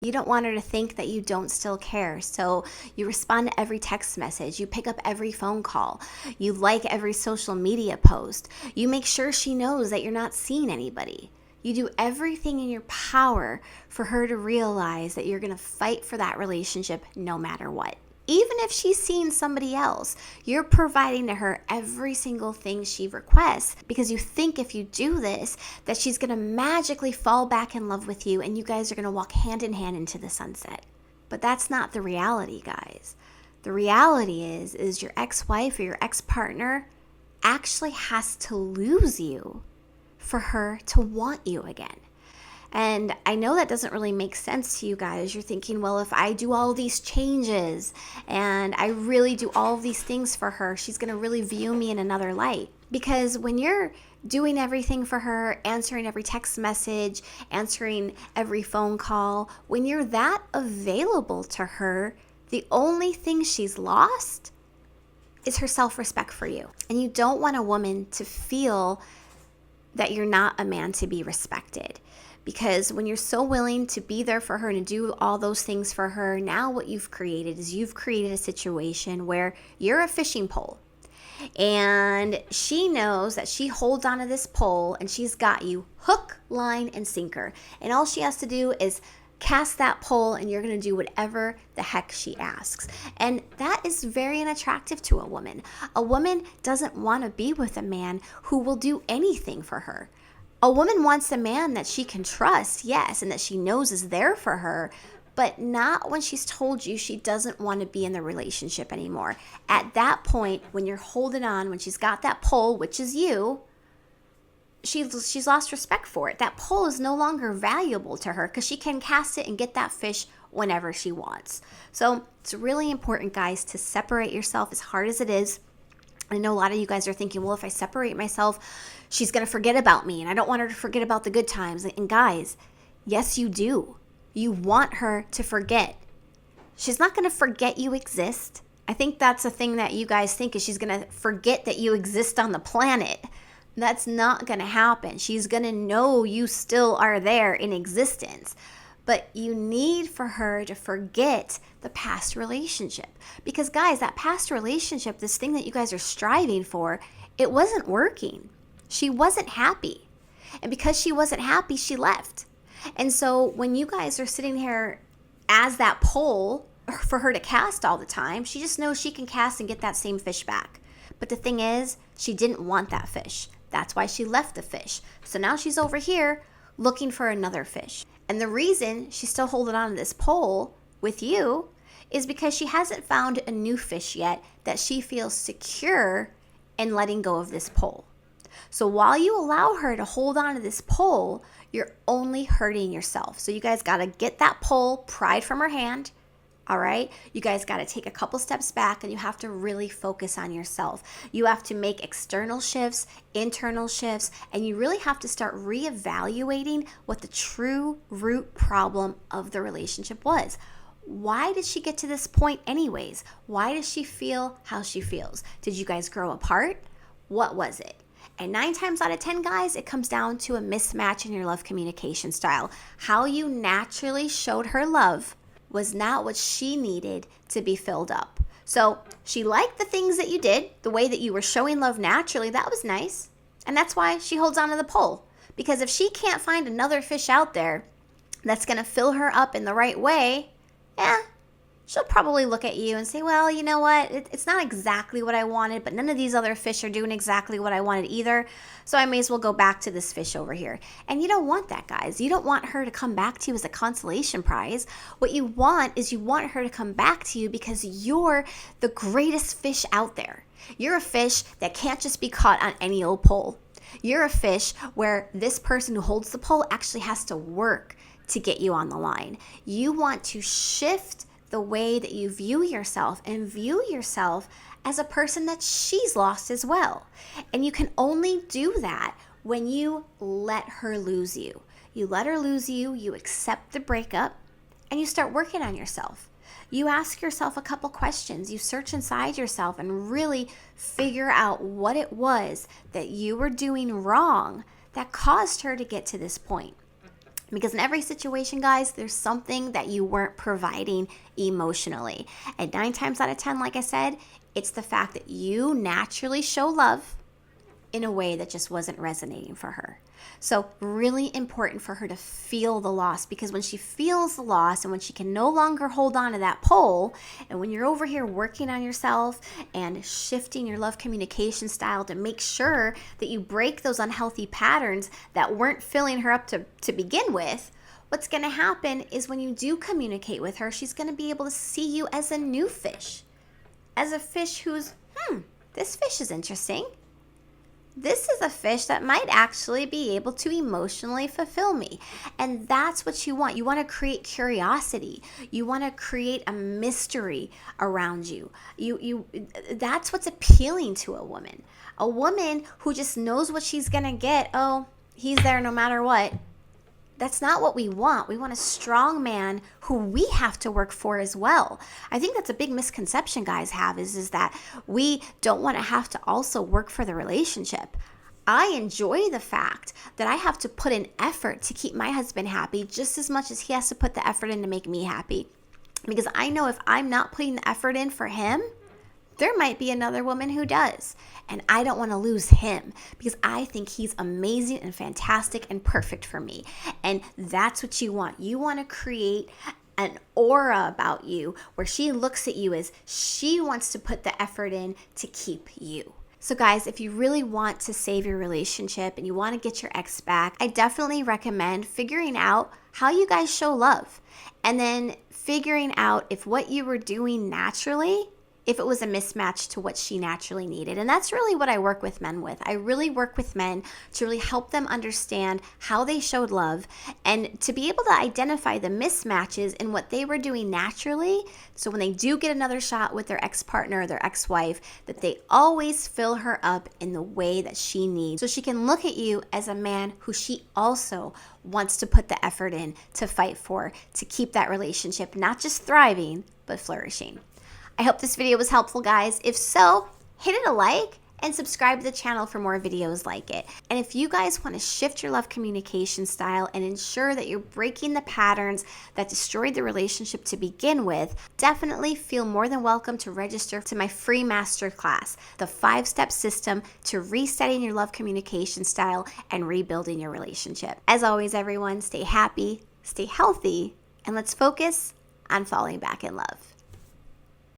You don't want her to think that you don't still care. So you respond to every text message. You pick up every phone call. You like every social media post. You make sure she knows that you're not seeing anybody. You do everything in your power for her to realize that you're going to fight for that relationship no matter what. Even if she's seeing somebody else, you're providing to her every single thing she requests because you think if you do this, that she's going to magically fall back in love with you and you guys are going to walk hand in hand into the sunset. But that's not the reality, guys. The reality is your ex-wife or your ex-partner actually has to lose you for her to want you again. And I know that doesn't really make sense to you guys. You're thinking, well, if I do all these changes and I really do all of these things for her, she's going to really view me in another light. Because when you're doing everything for her, answering every text message, answering every phone call, when you're that available to her, the only thing she's lost is her self-respect for you. And you don't want a woman to feel that you're not a man to be respected. Because when you're so willing to be there for her and do all those things for her, now what you've created is you've created a situation where you're a fishing pole. And she knows that she holds onto this pole and she's got you hook, line, and sinker. And all she has to do is cast that pole and you're going to do whatever the heck she asks. And that is very unattractive to a woman. A woman doesn't want to be with a man who will do anything for her. A woman wants a man that she can trust, yes, and that she knows is there for her, but not when she's told you she doesn't want to be in the relationship anymore. At that point, when you're holding on, when she's got that pole, which is you, she's lost respect for it. That pole is no longer valuable to her because she can cast it and get that fish whenever she wants. So it's really important, guys, to separate yourself as hard as it is. I know a lot of you guys are thinking, well, if I separate myself, she's going to forget about me, and I don't want her to forget about the good times. And guys, yes, you do. You want her to forget. She's not going to forget you exist. I think that's a thing that you guys think is she's going to forget that you exist on the planet. That's not going to happen. She's going to know you still are there in existence. But you need for her to forget the past relationship. Because guys, that past relationship, this thing that you guys are striving for, it wasn't working. She wasn't happy. And because she wasn't happy, she left. And so when you guys are sitting here as that pole for her to cast all the time, she just knows she can cast and get that same fish back. But the thing is, she didn't want that fish. That's why she left the fish. So now she's over here looking for another fish. And the reason she's still holding on to this pole with you is because she hasn't found a new fish yet that she feels secure in letting go of this pole. So while you allow her to hold on to this pole, you're only hurting yourself. So you guys got to get that pole pried from her hand. All right, you guys got to take a couple steps back and you have to really focus on yourself. You have to make external shifts, internal shifts, and you really have to start reevaluating what the true root problem of the relationship was. Why did she get to this point anyways? Why does she feel how she feels? Did you guys grow apart? What was it? And 9 times out of 10, guys, it comes down to a mismatch in your love communication style. How you naturally showed her love was not what she needed to be filled up. So she liked the things that you did, the way that you were showing love naturally. That was nice. And that's why she holds on to the pole. Because if she can't find another fish out there that's going to fill her up in the right way, she'll probably look at you and say, well, you know what? It's not exactly what I wanted, but none of these other fish are doing exactly what I wanted either. So I may as well go back to this fish over here. And you don't want that, guys. You don't want her to come back to you as a consolation prize. What you want is you want her to come back to you because you're the greatest fish out there. You're a fish that can't just be caught on any old pole. You're a fish where this person who holds the pole actually has to work to get you on the line. You want to shift the way that you view yourself and view yourself as a person that she's lost as well. And you can only do that when you let her lose you. You let her lose you, you accept the breakup, and you start working on yourself. You ask yourself a couple questions. You search inside yourself and really figure out what it was that you were doing wrong that caused her to get to this point. Because in every situation, guys, there's something that you weren't providing emotionally. And 9 times out of 10, like I said, it's the fact that you naturally show love in a way that just wasn't resonating for her. So really important for her to feel the loss, because when she feels the loss and when she can no longer hold on to that pole, and when you're over here working on yourself and shifting your love communication style to make sure that you break those unhealthy patterns that weren't filling her up to begin with, what's going to happen is when you do communicate with her, she's going to be able to see you as a new fish, as a fish who's, this fish is interesting. This is a fish that might actually be able to emotionally fulfill me. And that's what you want. You want to create curiosity. You want to create a mystery around you. That's what's appealing to a woman. A woman who just knows what she's going to get. Oh, he's there no matter what. That's not what we want. We want a strong man who we have to work for as well. I think that's a big misconception guys have is that we don't want to have to also work for the relationship. I enjoy the fact that I have to put in effort to keep my husband happy just as much as he has to put the effort in to make me happy. Because I know if I'm not putting the effort in for him, there might be another woman who does. And I don't want to lose him because I think he's amazing and fantastic and perfect for me. And that's what you want. You want to create an aura about you where she looks at you as she wants to put the effort in to keep you. So guys, if you really want to save your relationship and you want to get your ex back, I definitely recommend figuring out how you guys show love. And then figuring out if what you were doing naturally, if it was a mismatch to what she naturally needed. And that's really what I work with men with. I really work with men to really help them understand how they showed love and to be able to identify the mismatches in what they were doing naturally. So when they do get another shot with their ex-partner or their ex-wife, that they always fill her up in the way that she needs. So she can look at you as a man who she also wants to put the effort in to fight for, to keep that relationship not just thriving, but flourishing. I hope this video was helpful, guys. If so, hit it a like and subscribe to the channel for more videos like it. And if you guys want to shift your love communication style and ensure that you're breaking the patterns that destroyed the relationship to begin with, definitely feel more than welcome to register to my free masterclass, the 5-step system to resetting your love communication style and rebuilding your relationship. As always, everyone, stay happy, stay healthy, and let's focus on falling back in love.